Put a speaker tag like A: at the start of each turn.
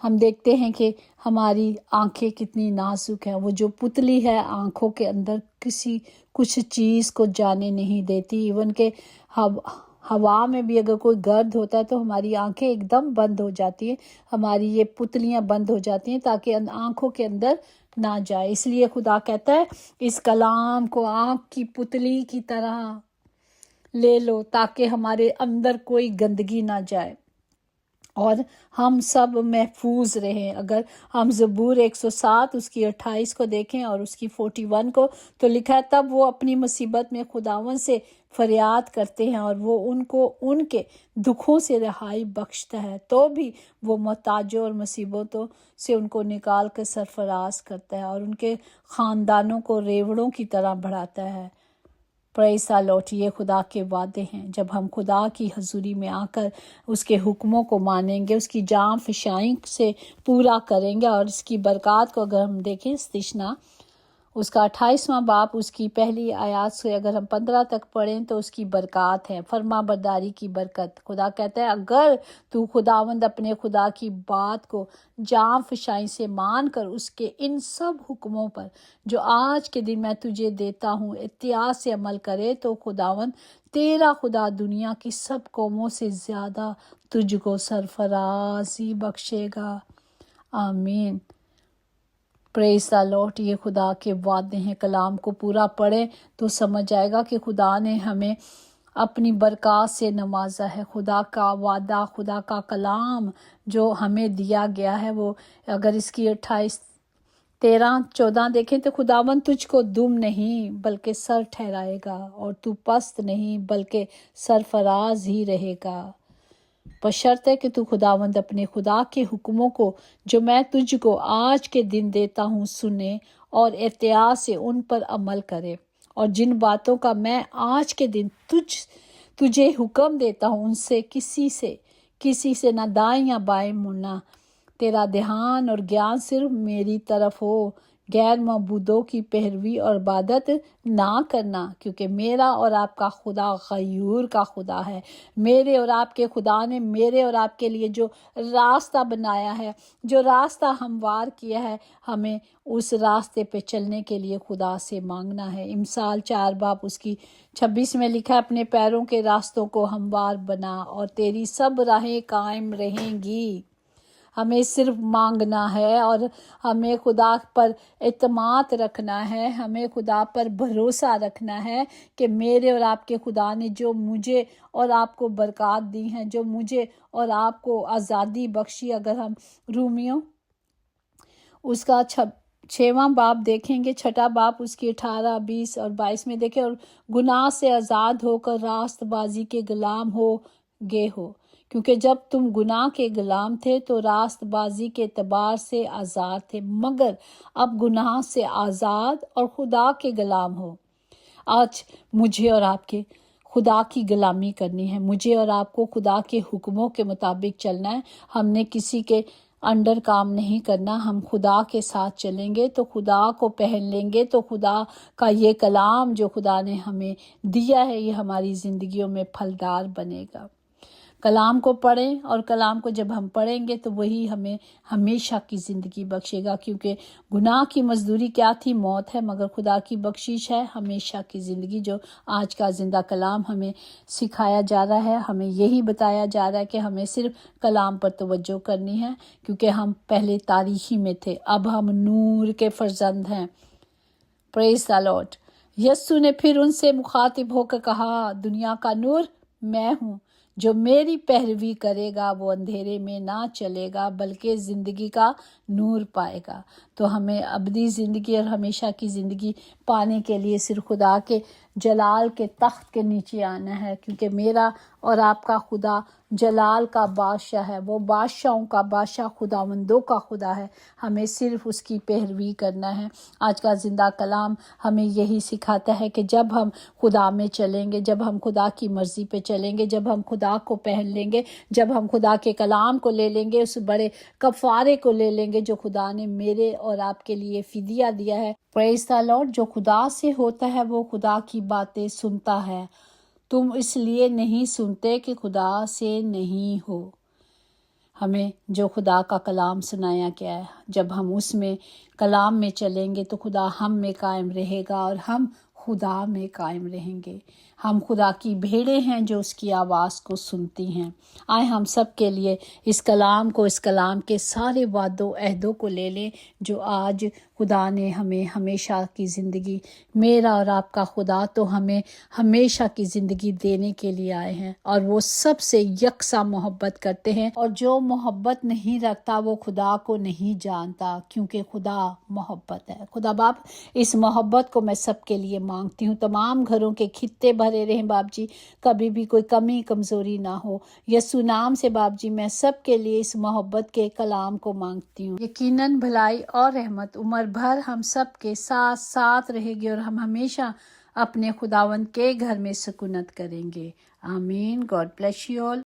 A: ہم دیکھتے ہیں کہ ہماری آنکھیں کتنی نازک ہیں، وہ جو پتلی ہے آنکھوں کے اندر کچھ چیز کو جانے نہیں دیتی، ایون کہ ہوا میں بھی اگر کوئی گرد ہوتا ہے تو ہماری آنکھیں ایک دم بند ہو جاتی ہیں، ہماری یہ پتلیاں بند ہو جاتی ہیں تاکہ آنکھوں کے اندر نہ جائے۔ اس لیے خدا کہتا ہے اس کلام کو آنکھ کی پتلی کی طرح لے لو تاکہ ہمارے اندر کوئی گندگی نہ جائے اور ہم سب محفوظ رہیں۔ اگر ہم زبور 107 اس کی 28 کو دیکھیں اور اس کی 41 کو، تو لکھا ہے تب وہ اپنی مصیبت میں خداوند سے فریاد کرتے ہیں اور وہ ان کو ان کے دکھوں سے رہائی بخشتا ہے، تو بھی وہ محتاجوں اور مصیبتوں سے ان کو نکال کر سرفراز کرتا ہے اور ان کے خاندانوں کو ریوڑوں کی طرح بڑھاتا ہے۔ پریز دی لارڈ، یہ خدا کے وعدے ہیں۔ جب ہم خدا کی حضوری میں آ کر اس کے حکموں کو مانیں گے، اس کی جان فشانی سے پورا کریں گے اور اس کی برکات کو اگر ہم دیکھیں، استثنا اس کا 28واں باب اس کی پہلی آیات سے اگر ہم 15 تک پڑھیں تو اس کی برکات ہے، فرما برداری کی برکت۔ خدا کہتا ہے اگر تو خداوند اپنے خدا کی بات کو جان فشانی سے مان کر اس کے ان سب حکموں پر جو آج کے دن میں تجھے دیتا ہوں احتیاط سے عمل کرے، تو خداوند تیرا خدا دنیا کی سب قوموں سے زیادہ تجھ کو سرفرازی بخشے گا۔ آمین۔ پریز دی لارڈ، یہ خدا کے وعدے ہیں۔ کلام کو پورا پڑھیں تو سمجھ آئے گا کہ خدا نے ہمیں اپنی برکات سے نوازا ہے۔ خدا کا وعدہ، خدا کا کلام جو ہمیں دیا گیا ہے، وہ اگر اس کی 28 13 14 دیکھیں تو خداوند تجھ کو دم نہیں بلکہ سر ٹھہرائے گا، اور تو پست نہیں بلکہ سرفراز ہی رہے گا، بشرط ہے کہ تو خداوند اپنے خدا کے حکموں کو جو میں تجھ کو آج کے دن دیتا ہوں سنے اور احتیاط سے ان پر عمل کرے، اور جن باتوں کا میں آج کے دن تجھے حکم دیتا ہوں ان سے کسی سے نہ دائیں یا بائیں مڑنا۔ تیرا دھیان اور گیان صرف میری طرف ہو، غیر معبودوں کی پیروی اور عبادت نہ کرنا، کیونکہ میرا اور آپ کا خدا غیور کا خدا ہے۔ میرے اور آپ کے خدا نے میرے اور آپ کے لیے جو راستہ بنایا ہے، جو راستہ ہموار کیا ہے، ہمیں اس راستے پہ چلنے کے لیے خدا سے مانگنا ہے۔ امثال 4 باب اس کی 26 میں لکھا ہے اپنے پیروں کے راستوں کو ہموار بنا اور تیری سب راہیں قائم رہیں گی۔ ہمیں صرف مانگنا ہے اور ہمیں خدا پر اعتماد رکھنا ہے، ہمیں خدا پر بھروسہ رکھنا ہے کہ میرے اور آپ کے خدا نے جو مجھے اور آپ کو برکات دی ہیں، جو مجھے اور آپ کو آزادی بخشی۔ اگر ہم رومیوں اس کا 6واں باب دیکھیں گے، 6 باب اس کی 18 20 اور 22 میں دیکھیں، اور گناہ سے آزاد ہو کر راست بازی کے غلام ہو گئے ہو، کیونکہ جب تم گناہ کے غلام تھے تو راست بازی کے اعتبار سے آزاد تھے، مگر اب گناہ سے آزاد اور خدا کے غلام ہو۔ آج مجھے اور آپ کے خدا کی غلامی کرنی ہے، مجھے اور آپ کو خدا کے حکموں کے مطابق چلنا ہے۔ ہم نے کسی کے انڈر کام نہیں کرنا، ہم خدا کے ساتھ چلیں گے تو خدا کو پہن لیں گے، تو خدا کا یہ کلام جو خدا نے ہمیں دیا ہے یہ ہماری زندگیوں میں پھلدار بنے گا۔ کلام کو پڑھیں، اور کلام کو جب ہم پڑھیں گے تو وہی ہمیں ہمیشہ کی زندگی بخشے گا، کیونکہ گناہ کی مزدوری کیا تھی؟ موت ہے، مگر خدا کی بخشش ہے ہمیشہ کی زندگی، جو آج کا زندہ کلام ہمیں سکھایا جا رہا ہے۔ ہمیں یہی بتایا جا رہا ہے کہ ہمیں صرف کلام پر توجہ کرنی ہے، کیونکہ ہم پہلے تاریخی میں تھے، اب ہم نور کے فرزند ہیں۔ پریز دی لارڈ۔ یسوع نے پھر ان سے مخاطب ہو کر کہا، دنیا کا نور میں ہوں، جو میری پیروی کرے گا وہ اندھیرے میں نہ چلے گا بلکہ زندگی کا نور پائے گا۔ تو ہمیں ابدی زندگی اور ہمیشہ کی زندگی پانے کے لیے صرف خدا کے جلال کے تخت کے نیچے آنا ہے، کیونکہ میرا اور آپ کا خدا جلال کا بادشاہ ہے، وہ بادشاہوں کا بادشاہ، خداوندوں کا خدا ہے۔ ہمیں صرف اس کی پیروی کرنا ہے۔ آج کا زندہ کلام ہمیں یہی سکھاتا ہے کہ جب ہم خدا میں چلیں گے، جب ہم خدا کی مرضی پہ چلیں گے، جب ہم خدا کو پہن لیں گے، جب ہم خدا کے کلام کو لے لیں گے، اس بڑے کفارے کو لے لیں گے جو خدا نے میرے اور آپ کے لیے فدیہ دیا ہے۔ پریز دی لارڈ۔ جو خدا سے ہوتا ہے وہ خدا کی باتیں سنتا ہے، تم اس لیے نہیں سنتے کہ خدا سے نہیں ہو۔ ہمیں جو خدا کا کلام سنایا گیا ہے، جب ہم اس میں کلام میں چلیں گے تو خدا ہم میں قائم رہے گا اور ہم خدا میں قائم رہیں گے۔ ہم خدا کی بھیڑیں ہیں جو اس کی آواز کو سنتی ہیں۔ آئے ہم سب کے لیے اس کلام کے سارے وعدوں عہدوں کو لے لیں جو آج خدا نے ہمیں ہمیشہ کی زندگی، میرا اور آپ کا خدا تو ہمیں ہمیشہ کی زندگی دینے کے لیے آئے ہیں، اور وہ سب سے یکساں محبت کرتے ہیں، اور جو محبت نہیں رکھتا وہ خدا کو نہیں جانتا، کیونکہ خدا محبت ہے۔ خدا باپ، اس محبت کو میں سب کے لیے مانگتی ہوں۔ تمام گھروں کے خطے بھرے رہیں باپ جی، کبھی بھی کوئی کمی کمزوری نہ ہو۔ یسوع نام سے باپ جی میں سب کے لیے اس محبت کے کلام کو مانگتی ہوں۔ یقیناً بھلائی اور رحمت عمر بھر ہم سب کے ساتھ ساتھ رہے گی، اور ہم ہمیشہ اپنے خداوند کے گھر میں سکونت کریں گے۔ آمین۔ God bless you all.